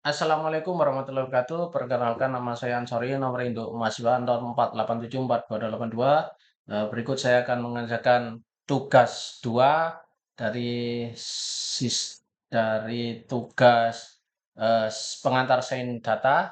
Assalamualaikum warahmatullahi wabarakatuh. Perkenalkan nama saya Ansori, nomor induk mahasiswa 04874282. Berikut saya akan mengerjakan tugas 2 dari tugas pengantar sains data.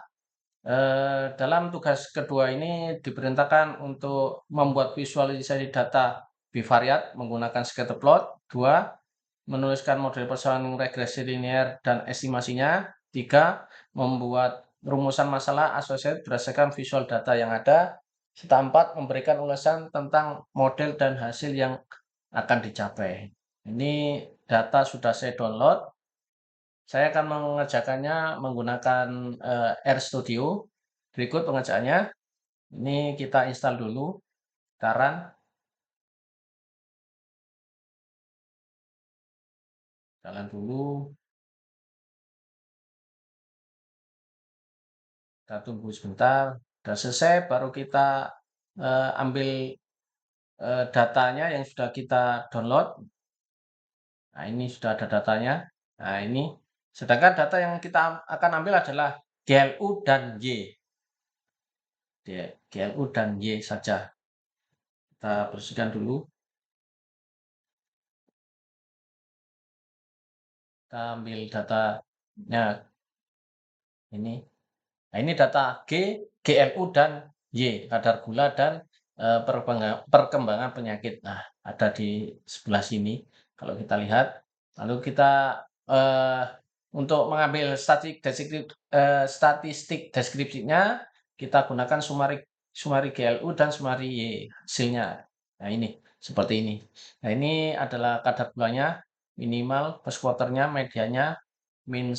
Dalam tugas kedua ini diperintahkan untuk membuat visualisasi data bivariat menggunakan scatter plot. 2. Menuliskan model persamaan regresi linear dan estimasinya. 3. Membuat rumusan masalah asosiatif berdasarkan visual data yang ada. Serta 4. Memberikan ulasan tentang model dan hasil yang akan dicapai. Ini data sudah saya download. Saya akan mengerjakannya menggunakan RStudio. Berikut pengerjaannya. Ini kita install dulu. Sekarang jalan dulu. Kita tunggu sebentar. Sudah selesai, baru kita ambil datanya yang sudah kita download. Nah, ini sudah ada datanya. Nah, ini. Sedangkan data yang kita akan ambil adalah GLU dan Y. GLU dan Y saja. Kita bersihkan dulu. Kita ambil datanya ini. Nah, ini data GLU dan Y, kadar gula dan perkembangan penyakit. Nah, ada di sebelah sini kalau kita lihat. Lalu kita untuk mengambil statistik deskripsinya, kita gunakan sumari GLU dan sumari Y hasilnya. Nah, ini seperti ini. Nah, ini adalah kadar gulanya, minimal, first quarter-nya, medianya, min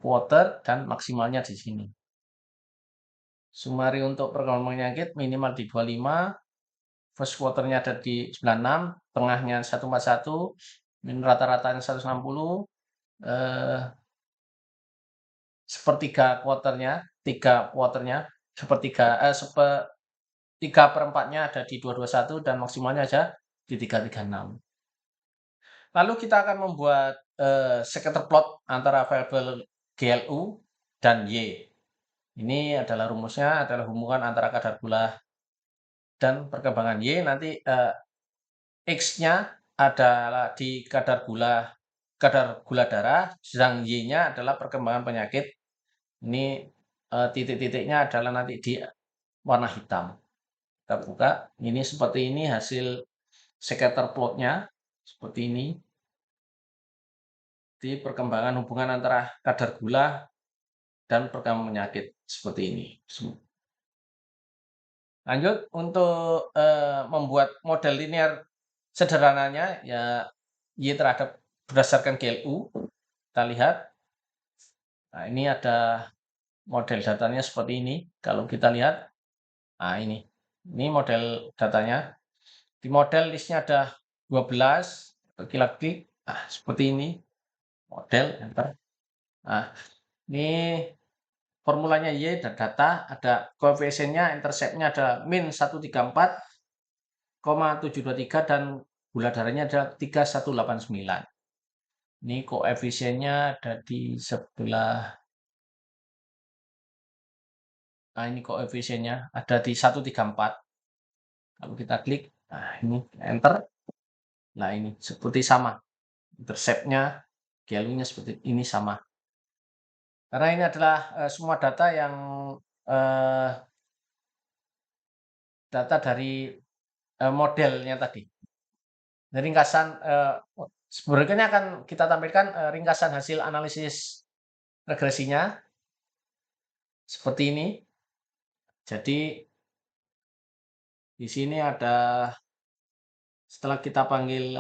quarter, dan maksimalnya di sini. Sumari untuk perkembangan penyakit minimal di 25, first quarter-nya ada di 96, tengahnya 141, min rata-ratanya 160, sepertiga quarter-nya, 3/4-nya ada di 221 dan maksimalnya aja di 336. Lalu kita akan membuat scatter plot antara variabel GLU dan Y. Ini adalah rumusnya, adalah hubungan antara kadar gula dan perkembangan Y. Nanti X-nya adalah di kadar gula darah, sedang Y-nya adalah perkembangan penyakit. Ini titik-titiknya adalah nanti di warna hitam. Kita buka, ini seperti ini hasil scatter plotnya, seperti ini. Di perkembangan hubungan antara kadar gula dan perkembangan penyakit, seperti ini. Lanjut, untuk membuat model linear sederhananya, ya Y terhadap berdasarkan GLU. Kita lihat. Nah, ini ada model datanya seperti ini. Kalau kita lihat, nah ini model datanya. Di model listnya ada 12. Kita klik, nah seperti ini. Model, enter. Nah, ini formulanya Y dan data, ada koefisiennya, interceptnya ada min 134,723 dan gula darahnya ada 3189. Ini koefisiennya ada di sebelah. Nah, ini koefisiennya ada di 134. Kalau kita klik, nah ini enter. Nah, ini seperti sama. Intercept-nya, GLU-nya seperti ini sama. Karena ini adalah semua data yang data dari modelnya tadi. Ringkasan berikutnya akan kita tampilkan ringkasan hasil analisis regresinya seperti ini. Jadi di sini ada, setelah kita panggil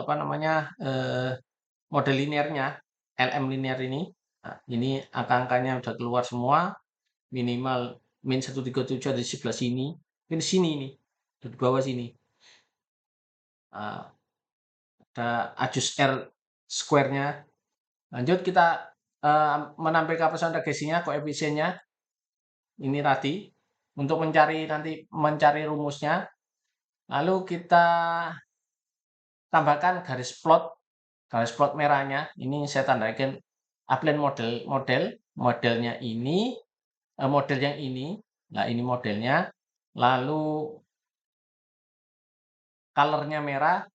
model linearnya, LM linear ini. Nah, ini angka-angkanya udah keluar semua. Minimal min 137 ada di sebelah sini. Ini di sini ini. Di bawah sini. Nah, ada adjust R square-nya. Lanjut kita menampilkan persamaan regresinya, koefisiennya. Ini tadi untuk mencari rumusnya. Lalu kita tambahkan garis plot merahnya. Ini saya tandaikan upline model. modelnya ini, model yang ini. Nah, ini modelnya. Lalu color-nya merah,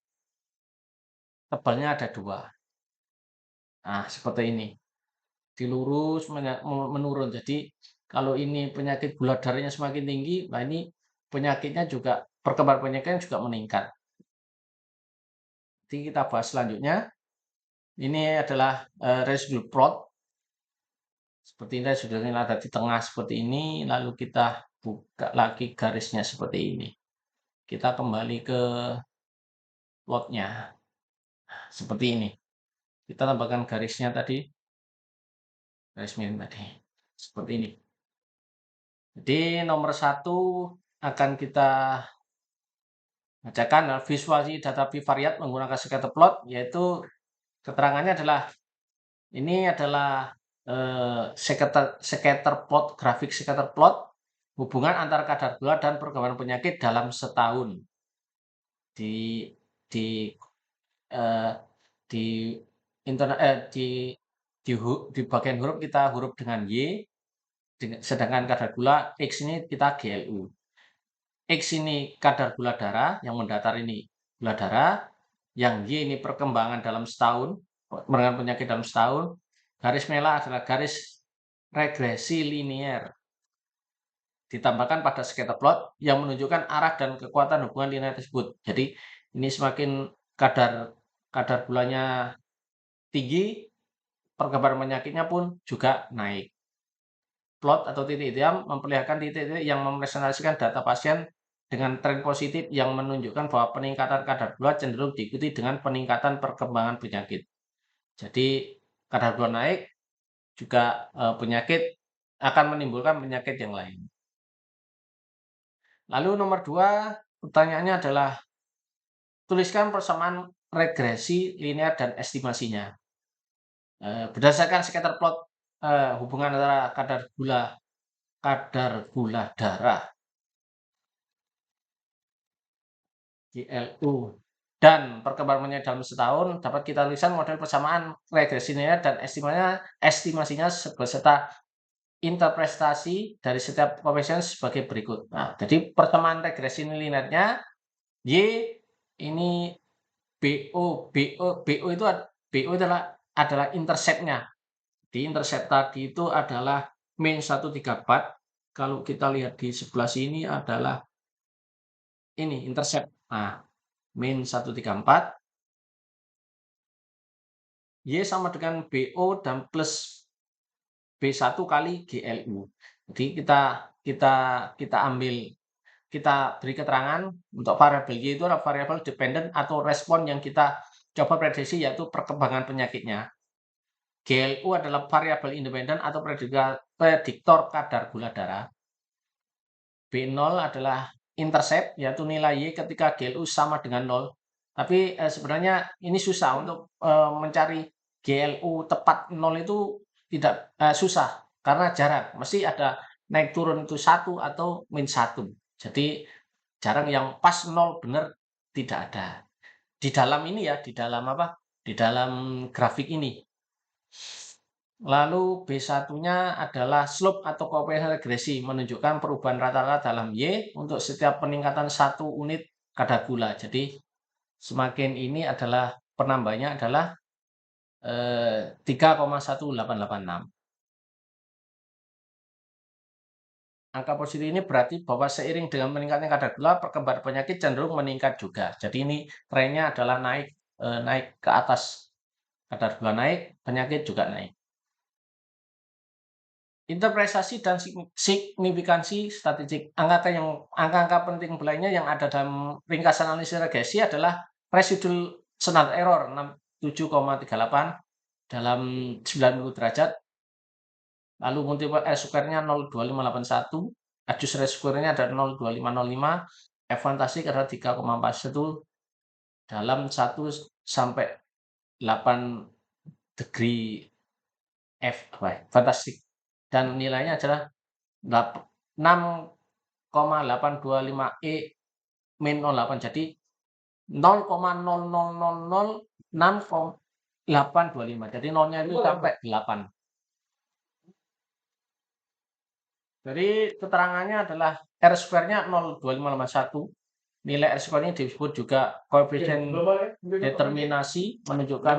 tebalnya ada 2. Nah, seperti ini. Dilurus menurun. Jadi kalau ini penyakit gula darahnya semakin tinggi, nah ini penyakitnya juga perkembangan penyakitnya juga meningkat. Nanti kita bahas selanjutnya. Ini adalah residual plot. Seperti ini sudah ada di tengah seperti ini, lalu kita buka lagi garisnya seperti ini. Kita kembali ke plotnya. Seperti ini. Kita tambahkan garisnya tadi. Garis miring tadi. Seperti ini. Jadi nomor 1 akan kita bacakan visualisasi data bivariat menggunakan scatter plot, yaitu keterangannya adalah ini adalah scatter plot, grafik scatter plot hubungan antara kadar gula dan perkembangan penyakit dalam setahun. Di di eh, di internet di bagian huruf kita huruf dengan Y, sedangkan kadar gula X ini kita GLU. X ini kadar gula darah, yang mendatar ini gula darah, yang Y ini perkembangan dalam setahun, perkembangan penyakit dalam setahun. Garis merah adalah garis regresi linier. Ditambahkan pada scatter plot yang menunjukkan arah dan kekuatan hubungan linear tersebut. Jadi ini semakin kadar gulanya tinggi, perkembangan penyakitnya pun juga naik. Plot atau titik hitam memperlihatkan titik-titik yang merepresentasikan data pasien dengan tren positif yang menunjukkan bahwa peningkatan kadar gula cenderung diikuti dengan peningkatan perkembangan penyakit. Jadi kadar gula naik juga penyakit akan menimbulkan penyakit yang lain. Lalu nomor 2, pertanyaannya adalah tuliskan persamaan regresi linear dan estimasinya. Berdasarkan scatter plot hubungan antara kadar gula darah GLU dan perkembangannya dalam setahun, dapat kita tuliskan model persamaan regresi linear dan estimasinya beserta interpretasi dari setiap koefisien sebagai berikut. Nah, jadi persamaan regresi linearnya Y ini BO itu adalah intercept-nya. Di intercept tadi itu adalah min 134. Kalau kita lihat di sebelah sini adalah ini intercept. Nah, min 134. Y sama dengan BO dan plus B1 kali GLU. Jadi kita beri keterangan untuk variabel Y itu adalah variabel dependent atau respon yang kita coba prediksi, yaitu perkembangan penyakitnya. GLU adalah variabel independen atau prediktor kadar gula darah. B0 adalah intercept, yaitu nilai Y ketika GLU sama dengan 0. Tapi sebenarnya ini susah untuk mencari GLU tepat 0 itu tidak susah, karena jarang. Mesti ada naik turun itu 1 atau min 1. Jadi jarang yang pas 0 benar, tidak ada. Di dalam ini ya, di dalam apa? Di dalam grafik ini. Lalu B1-nya adalah slope atau koefisien regresi, menunjukkan perubahan rata-rata dalam Y untuk setiap peningkatan 1 unit kadar gula. Jadi semakin ini adalah penambahnya adalah 3,1886. Angka positif ini berarti bahwa seiring dengan meningkatnya kadar gula, perkembangan penyakit cenderung meningkat juga. Jadi ini trennya adalah naik ke atas. Kadar gula naik, penyakit juga naik. Interpretasi dan signifikansi statistik. Angka-angka penting lainnya yang ada dalam ringkasan analisis regresi adalah residual standard error 7,38 dalam 90 derajat. Lalu multiple R-square-nya 0,2581, adjust square-nya ada 0,2505, F fantastik adalah 3,41 dalam 1 sampai 8 degree F fantastik. Dan nilainya adalah 6,825 E min 08. Jadi 0,0006,825. Jadi nolnya itu sampai 8. Jadi keterangannya adalah R square-nya 0,2581. Nilai R square-nya disebut juga koefisien determinasi, menunjukkan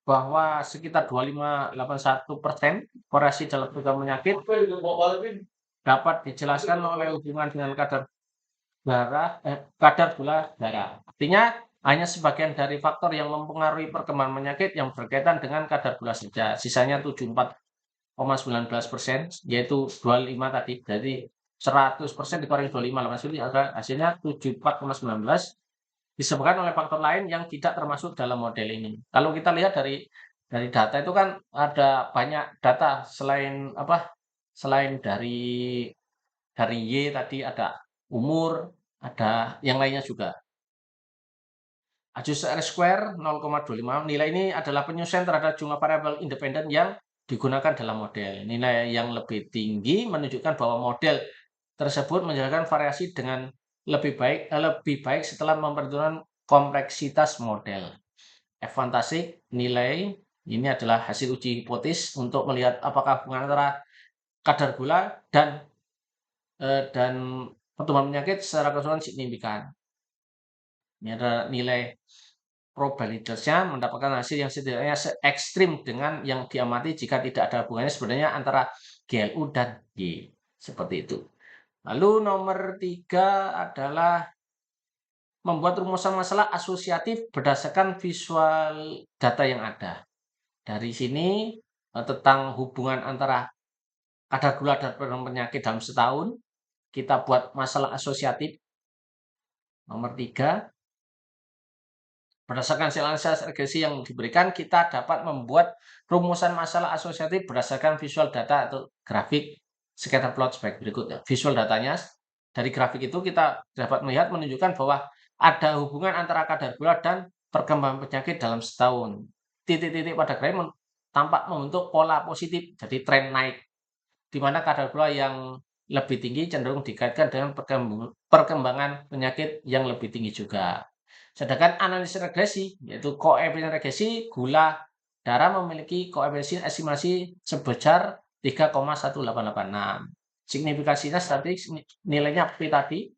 bahwa sekitar 2581% korelasi dalam program penyakit dapat dijelaskan oleh hubungan dengan kadar gula darah. Artinya hanya sebagian dari faktor yang mempengaruhi perkembangan penyakit yang berkaitan dengan kadar gula saja. Sisanya 74,19%, yaitu 25 tadi. Jadi 100% dikurangi 25, hasilnya 74,19 disebabkan oleh faktor lain yang tidak termasuk dalam model ini. Kalau kita lihat dari data itu kan ada banyak data selain apa? Selain dari Y tadi ada umur, ada yang lainnya juga. Ajus R square 0,25. Nilai ini adalah penyesuaian terhadap jumlah variabel independen yang digunakan dalam model. Nilai yang lebih tinggi menunjukkan bahwa model tersebut menjalankan variasi dengan lebih baik setelah memperhitungkan kompleksitas model. F fantastik nilai ini adalah hasil uji hipotesis untuk melihat apakah hubungan antara kadar gula dan pertumbuhan penyakit secara keseluruhan signifikan. Ini adalah nilai probabilitasnya mendapatkan hasil yang setidaknya se-ekstrim dengan yang diamati jika tidak ada hubungannya sebenarnya antara GLU dan Y. Seperti itu. Lalu nomor 3 adalah membuat rumusan masalah asosiatif berdasarkan visual data yang ada. Dari sini tentang hubungan antara kadar gula dan penyakit dalam setahun, kita buat masalah asosiatif. Nomor 3, berdasarkan hasil analisis regresi yang diberikan, kita dapat membuat rumusan masalah asosiatif berdasarkan visual data atau grafik scatter plot sebagai berikut. Visual datanya dari grafik itu kita dapat melihat menunjukkan bahwa ada hubungan antara kadar gula dan perkembangan penyakit dalam setahun. Titik-titik pada grafik tampak membentuk pola positif, jadi tren naik, di mana kadar gula yang lebih tinggi cenderung dikaitkan dengan perkembangan penyakit yang lebih tinggi juga. Sedangkan analisis regresi, yaitu koefisien regresi, gula darah memiliki koefisien estimasi sebesar 3,1886. Signifikasinya statistik nilainya P tadi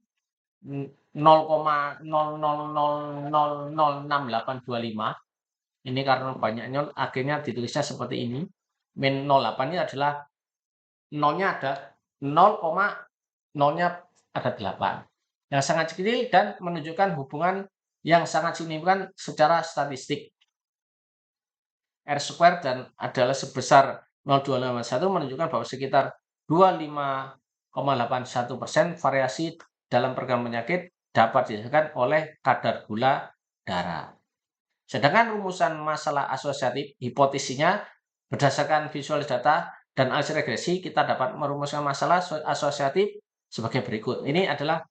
0,00006825. Ini karena banyaknya akhirnya ditulisnya seperti ini. Min 08 ini adalah nolnya ada 0,0-nya ada 8. Yang sangat kecil dan menunjukkan hubungan yang sangat signifikan secara statistik. R square dan adalah sebesar 0,251 menunjukkan bahwa sekitar 25,81% variasi dalam perkembangan penyakit dapat dirasakan oleh kadar gula darah. Sedangkan rumusan masalah asosiatif hipotesisnya berdasarkan visual data dan analisis regresi, kita dapat merumuskan masalah asosiatif sebagai berikut. Ini adalah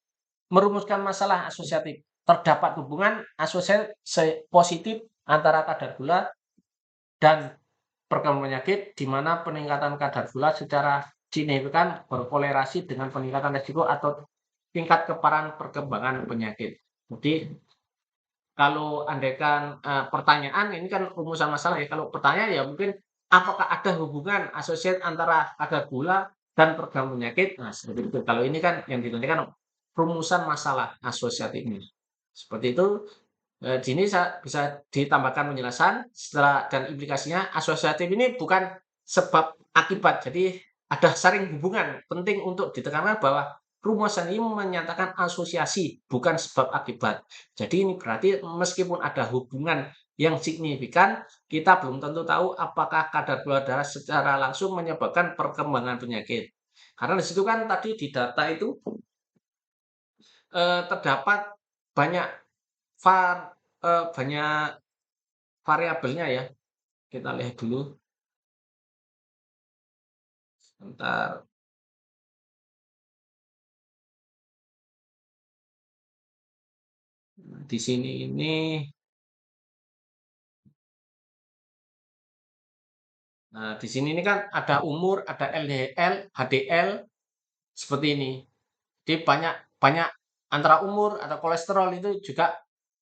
merumuskan masalah asosiatif. Terdapat hubungan asosiasi positif antara kadar gula dan perkembangan penyakit, di mana peningkatan kadar gula secara signifikan berkorelasi dengan peningkatan risiko atau tingkat keparahan perkembangan penyakit. Jadi kalau andaikan pertanyaan, ini kan rumusan masalah ya. Kalau pertanyaan ya mungkin apakah ada hubungan asosiat antara kadar gula dan perkembangan penyakit? Nah, seperti itu. Kalau ini kan yang ditanyakan rumusan masalah asosiatif ini. Seperti itu. Di sini bisa ditambahkan penjelasan setelah dan implikasinya. Asosiatif ini bukan sebab akibat. Jadi ada saling hubungan. Penting untuk ditekankan bahwa rumusan ini menyatakan asosiasi, bukan sebab akibat. Jadi ini berarti meskipun ada hubungan yang signifikan, kita belum tentu tahu apakah kadar gula darah secara langsung menyebabkan perkembangan penyakit. Karena di situ kan tadi di data itu terdapat banyak banyak variabelnya ya. Kita lihat dulu. Sebentar. Di sini ini Nah, di sini ini kan ada umur, ada LDL, HDL seperti ini. Jadi banyak antara umur atau kolesterol itu juga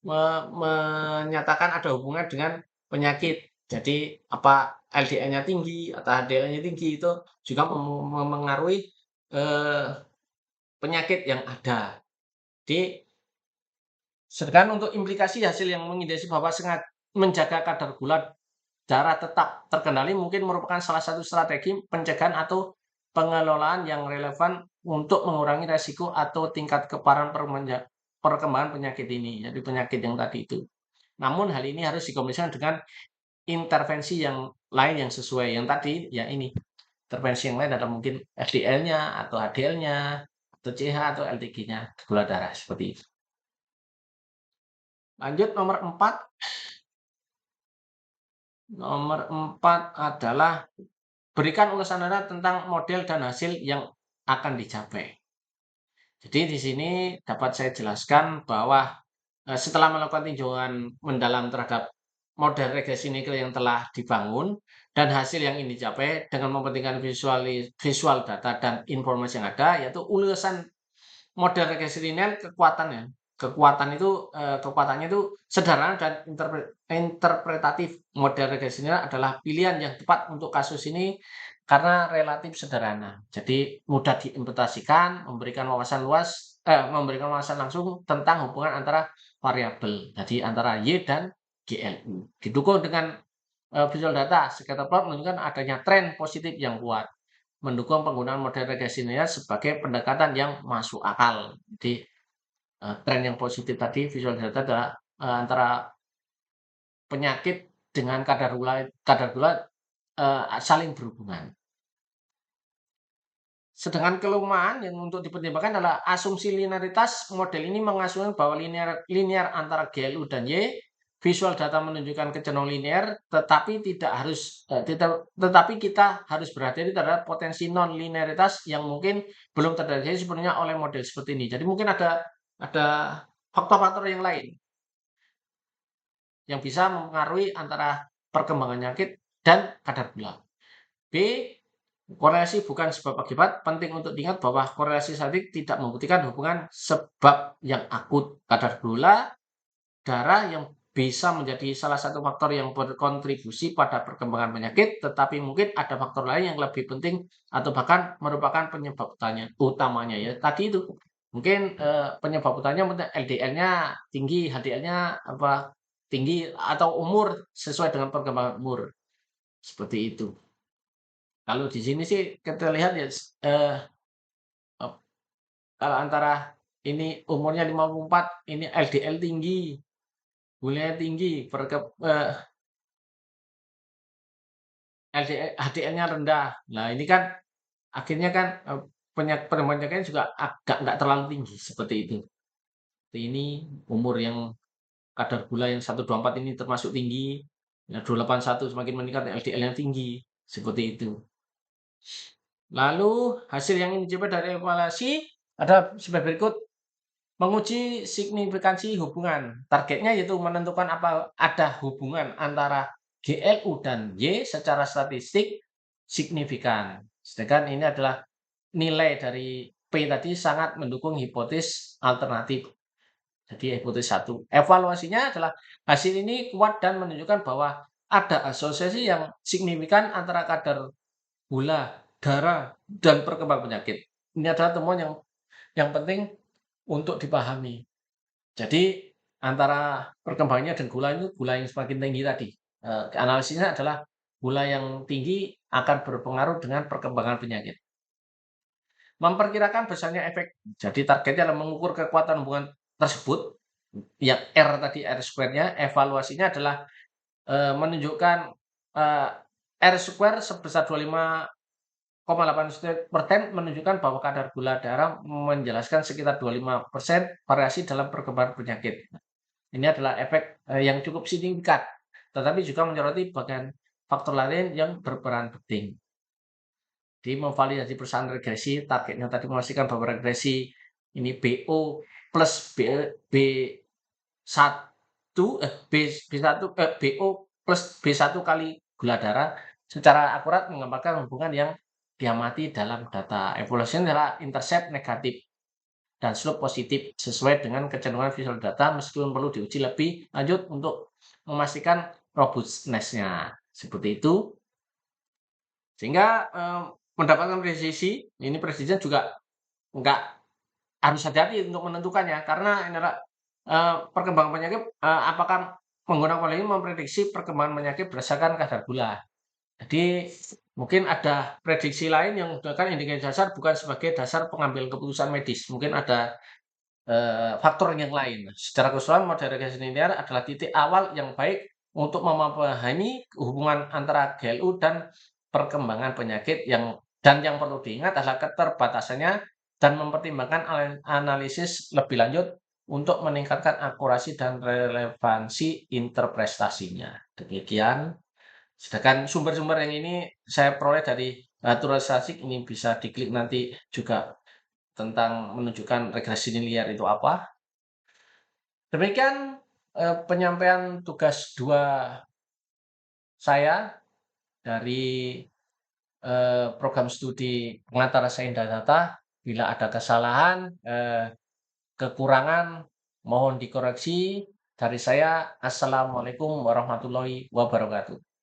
menyatakan ada hubungan dengan penyakit. Jadi apa LDL-nya tinggi atau HDL-nya tinggi itu juga memengaruhi, eee, penyakit yang ada. Jadi sedangkan untuk implikasi hasil yang mengindikasi bahwa menjaga kadar gula darah tetap terkendali mungkin merupakan salah satu strategi pencegahan atau pengelolaan yang relevan untuk mengurangi resiko atau tingkat keparahan perkembangan penyakit ini, jadi penyakit yang tadi itu. Namun hal ini harus dikombinasikan dengan intervensi yang lain yang sesuai. Yang tadi, ya ini, intervensi yang lain adalah mungkin FDL-nya atau HDL-nya atau CH atau LTG-nya, gula darah, seperti itu. Lanjut nomor 4. Nomor 4 adalah berikan ulasan Anda tentang model dan hasil yang akan dicapai. Jadi di sini dapat saya jelaskan bahwa setelah melakukan tinjauan mendalam terhadap model regresi nilai yang telah dibangun dan hasil yang ingin dicapai dengan mementingkan visual data dan informasi yang ada, yaitu ulasan model regresi linear kekuatannya. Kekuatannya itu sederhana dan interpretatif. Model regresi linear adalah pilihan yang tepat untuk kasus ini karena relatif sederhana. Jadi mudah diimplementasikan, memberikan wawasan langsung tentang hubungan antara variabel. Jadi antara Y dan GLU. Didukung dengan visual data, scatter plot menunjukkan adanya tren positif yang kuat, mendukung penggunaan model regresi linear sebagai pendekatan yang masuk akal. Jadi tren yang positif tadi visual data adalah antara penyakit dengan kadar gula saling berhubungan. Sedangkan kelemahan yang untuk dipertimbangkan adalah asumsi linearitas. Model ini mengasumsikan bahwa linear antara GLU dan Y. Visual data menunjukkan kecenderungan linear, tetapi tetapi kita harus berhati-hati terhadap potensi non-linearitas yang mungkin belum terdeteksi sepenuhnya oleh model seperti ini. Jadi mungkin ada faktor-faktor yang lain yang bisa mempengaruhi antara perkembangan penyakit dan kadar gula. B. Korelasi bukan sebab akibat. Penting untuk diingat bahwa korelasi statistik tidak membuktikan hubungan sebab yang akut. Kadar gula darah yang bisa menjadi salah satu faktor yang berkontribusi pada perkembangan penyakit, tetapi mungkin ada faktor lain yang lebih penting atau bahkan merupakan penyebab utamanya ya. Tadi itu mungkin penyebab utamanya LDL-nya tinggi, HDL-nya tinggi atau umur sesuai dengan perkembangan umur. Seperti itu. Kalau di sini sih kita lihat ya kalau antara ini umurnya 54, ini LDL tinggi, gulanya tinggi, HDL-nya rendah. Nah, ini kan akhirnya kan penyakitnya juga agak nggak terlalu tinggi seperti itu. Ini umur yang kadar gula yang 124 ini termasuk tinggi, ya 281 semakin meningkat LDL-nya tinggi, seperti itu. Lalu hasil yang ingin dicapai dari evaluasi ada sebagai berikut. Menguji signifikansi hubungan. Targetnya yaitu menentukan apa ada hubungan antara GLU dan Y secara statistik signifikan. Sedangkan ini adalah nilai dari P tadi sangat mendukung hipotesis alternatif. Jadi hipotesis 1. Evaluasinya adalah hasil ini kuat dan menunjukkan bahwa ada asosiasi yang signifikan antara kadar gula darah dan perkembangan penyakit. Ini adalah temuan yang penting untuk dipahami. Jadi antara perkembangannya dan gula yang semakin tinggi tadi. Analisisnya adalah gula yang tinggi akan berpengaruh dengan perkembangan penyakit. Memperkirakan besarnya efek. Jadi targetnya adalah mengukur kekuatan hubungan tersebut. Yang R tadi, R square-nya, evaluasinya adalah menunjukkan R square sebesar 25,8% menunjukkan bahwa kadar gula darah menjelaskan sekitar 25% variasi dalam perkembangan penyakit. Ini adalah efek yang cukup signifikan, tetapi juga menyoroti bagian faktor lain yang berperan penting. Di memvalidasi perusahaan regresi, targetnya tadi memastikan bahwa regresi ini BO plus BO plus B1 kali gula darah secara akurat menggambarkan hubungan yang diamati dalam data. Evaluasi adalah intercept negatif dan slope positif sesuai dengan kecenderungan visual data meskipun perlu diuji lebih lanjut untuk memastikan robustness-nya, seperti itu. Sehingga, mendapatkan presisi, ini presisinya juga nggak harus hati-hati untuk menentukannya, karena ini adalah, perkembangan penyakit, apakah menggunakan pola ini memprediksi perkembangan penyakit berdasarkan kadar gula. Jadi, mungkin ada prediksi lain yang menggunakan indikator dasar bukan sebagai dasar pengambilan keputusan medis, mungkin ada faktor yang lain. Secara keseluruhan model regresi linear adalah titik awal yang baik untuk memahami hubungan antara GLU dan perkembangan penyakit yang perlu diingat adalah keterbatasannya dan mempertimbangkan analisis lebih lanjut untuk meningkatkan akurasi dan relevansi interpretasinya. Demikian. Sedangkan sumber-sumber yang ini saya peroleh dari naturalisasi, ini bisa diklik nanti juga tentang menunjukkan regresi linear itu apa. Demikian, penyampaian tugas 2 saya dari, program studi pengantar sains dan data. Bila ada kesalahan, kekurangan mohon dikoreksi. Dari saya, assalamualaikum warahmatullahi wabarakatuh.